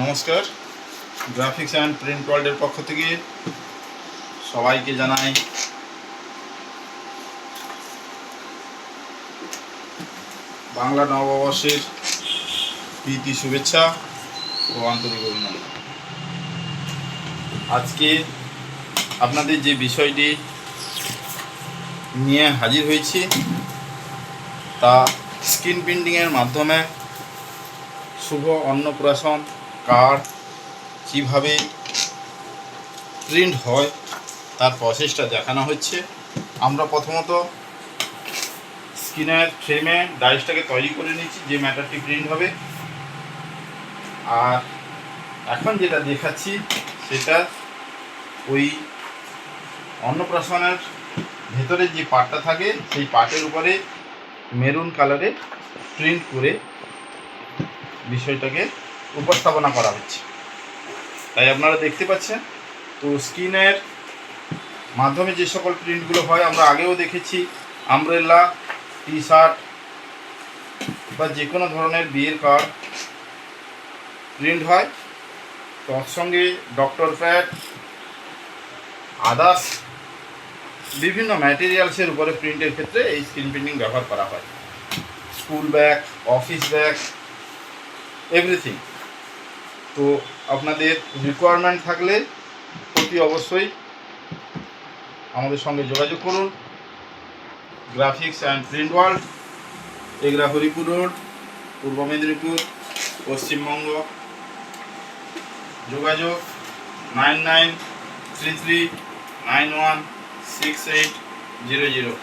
নমস্কার, graphics and print ওয়ার্ল্ডের পক্ষ থেকে সবাইকে জানাই বাংলা নববর্ষের প্রীতি শুভেচ্ছা ও আন্তরিক অভিনন্দন। আজকে আপনাদের যে বিষয়টি নিয়ে হাজির হয়েছি তা স্ক্রিন প্রিন্টিংয়ের মাধ্যমে শুভ অন্নপ্রাশন কার্ড কীভাবে প্রিন্ট হয় তার প্রসেসটা দেখানো হচ্ছে। আমরা প্রথমত স্ক্রিনের ফ্রেমে ডাইসটাকে তৈরি করে নিচ্ছি যে ম্যাটারটি প্রিন্ট হবে, আর এখন যেটা দেখাচ্ছি সেটা ওই অন্নপ্রাশনের ভেতরে যে পার্টটা থাকে সেই পার্টের উপরে মেরুন কালারে প্রিন্ট করে বিষয়টাকে উপস্থাপনা করা হচ্ছে। তাই আপনারা দেখতে পাচ্ছেন। তো স্ক্রিনের মাধ্যমে যে সকল প্রিন্টগুলো হয় আমরা আগেও দেখেছি, আমব্রেলা, টি শার্ট বা যে কোনো ধরনের বিয়ের কার্ড প্রিন্ট হয়। তার সঙ্গে ডক্টর প্যাড, আদার্স বিভিন্ন ম্যাটেরিয়ালসের উপরে প্রিন্টের ক্ষেত্রে এই স্ক্রিন প্রিন্টিং ব্যবহার করা হয়। School bag, office bag, everything. তো আপনাদের রিকোয়ারমেন্ট থাকলে অতি অবশ্যই আমাদের সঙ্গে যোগাযোগ করুন। Graphics and print world, Egra Haripur road, পূর্ব মেদিনীপুর, পশ্চিমবঙ্গ। যোগাযোগ 9933916800।